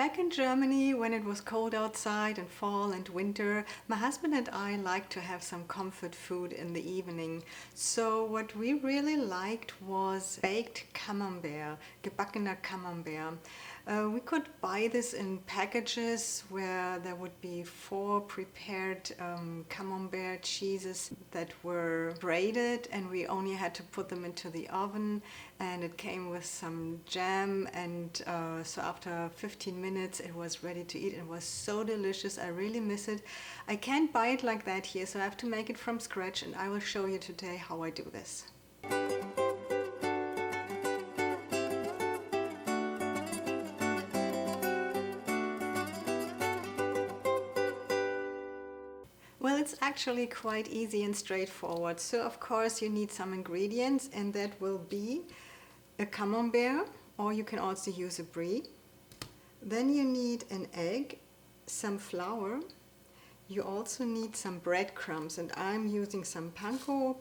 Back in Germany, when it was cold outside in fall and winter, my husband and I liked to have some comfort food in the evening. So what we really liked was baked Camembert, gebackener Camembert. We could buy this in packages where there would be 4 prepared Camembert cheeses that were grated, and we only had to put them into the oven, and it came with some jam, and so after 15 minutes it was ready to eat. It was so delicious. I really miss it. I can't buy it like that here, so I have to make it from scratch, and I will show you today how I do this. Well, it's actually quite easy and straightforward. So of course you need some ingredients, and that will be a Camembert, or you can also use a brie. Then you need an egg, some flour. You also need some breadcrumbs, and I'm using some panko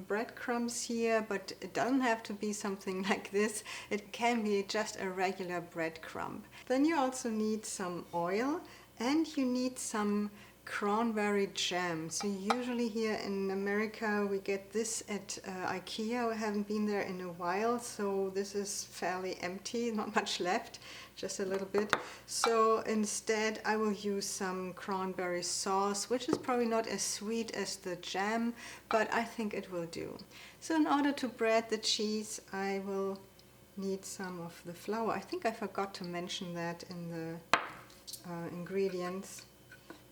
breadcrumbs here, but it doesn't have to be something like this. It can be just a regular breadcrumb. Then you also need some oil, and you need some cranberry jam. So usually here in America we get this at IKEA. I haven't been there in a while, so this is fairly empty, not much left, just a little bit. So instead I will use some cranberry sauce, which is probably not as sweet as the jam, but I think it will do. So in order to bread the cheese, I will need some of the flour. I think I forgot to mention that in the ingredients.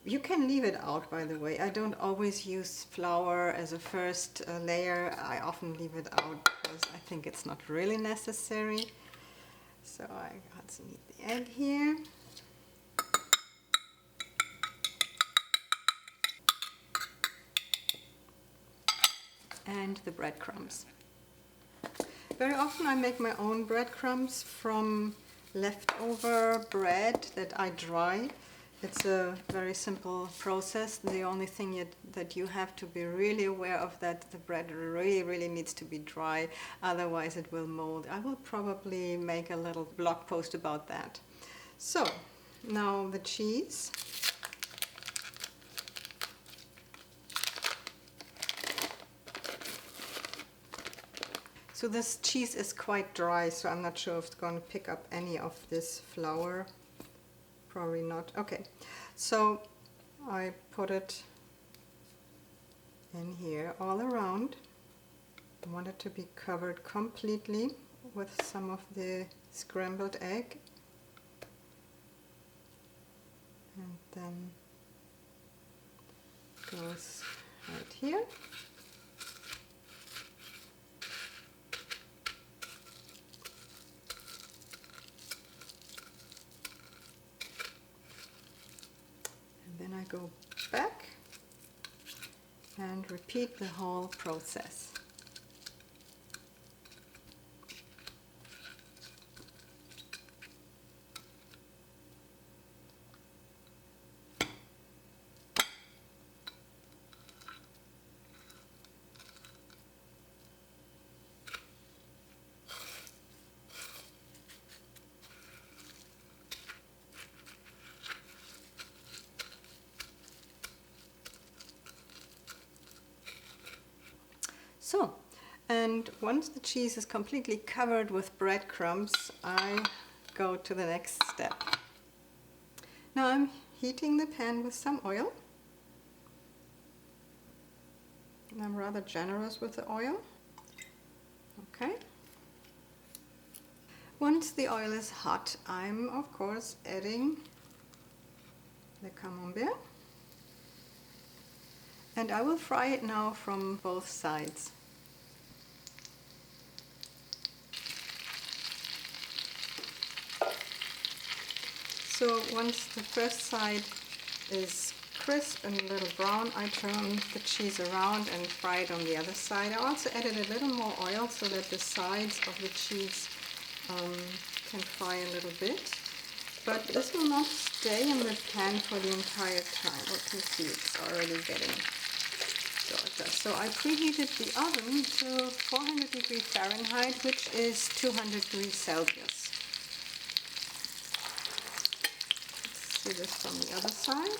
You can leave it out, by the way. I don't always use flour as a first layer. I often leave it out because I think it's not really necessary. So I also need the egg here. And the breadcrumbs. Very often I make my own breadcrumbs from leftover bread that I dry. It's a very simple process. The only thing that you have to be really aware of, that the bread really needs to be dry, otherwise it will mold. I will probably make a little blog post about that. So now the cheese. So this cheese is quite dry, so I'm not sure if it's going to pick up any of this flour. Probably not. Okay, so I put it in here all around. I want it to be covered completely with some of the scrambled egg, and then goes right here. Then I go back and repeat the whole process. So, and once the cheese is completely covered with breadcrumbs, I go to the next step. Now I'm heating the pan with some oil. And I'm rather generous with the oil. Okay. Once the oil is hot, I'm of course adding the Camembert. And I will fry it now from both sides. So once the first side is crisp and a little brown, I turn the cheese around and fry it on the other side. I also added a little more oil so that the sides of the cheese can fry a little bit. But this will not stay in the pan for the entire time. What can you see? It's already getting darker. So I preheated the oven to 400 degrees Fahrenheit, which is 200 degrees Celsius. do this from the other side.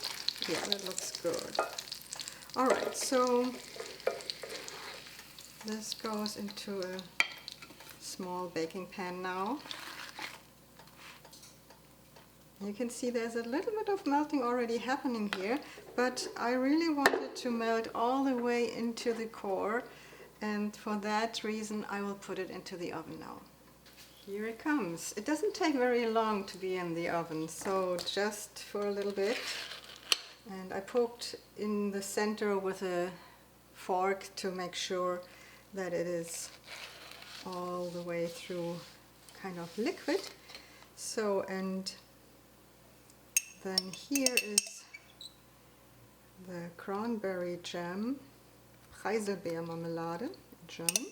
Yeah, that looks good. All right, so this goes into a small baking pan now. You can see there's a little bit of melting already happening here, but I really wanted to melt all the way into the core, and for that reason I will put it into the oven now. Here it comes. It doesn't take very long to be in the oven, so just for a little bit. And I poked in the center with a fork to make sure that it is all the way through kind of liquid. So, and then here is the cranberry jam, Preiselbeermarmelade in German.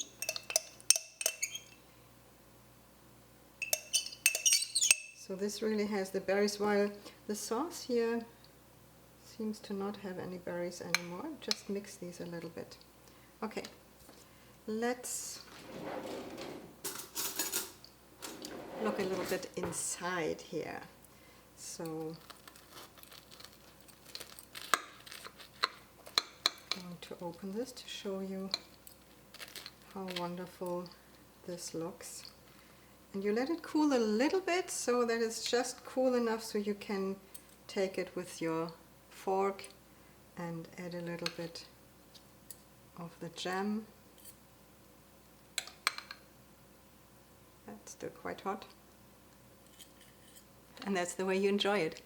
So this really has the berries, while the sauce here seems to not have any berries anymore. Just mix these a little bit. Okay, let's look a little bit inside here. So I'm going to open this to show you how wonderful this looks. And you let it cool a little bit so that it's just cool enough so you can take it with your fork and add a little bit of the jam. That's still quite hot. And that's the way you enjoy it.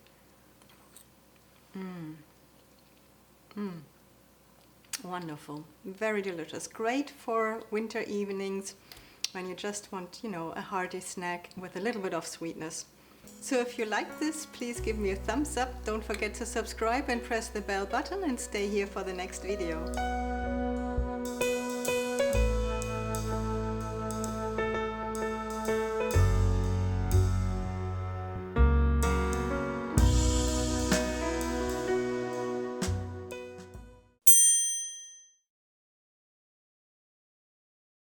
Wonderful. Very delicious. Great for winter evenings when you just want, you know, a hearty snack with a little bit of sweetness. So if you like this, please give me a thumbs up. Don't forget to subscribe and press the bell button and stay here for the next video.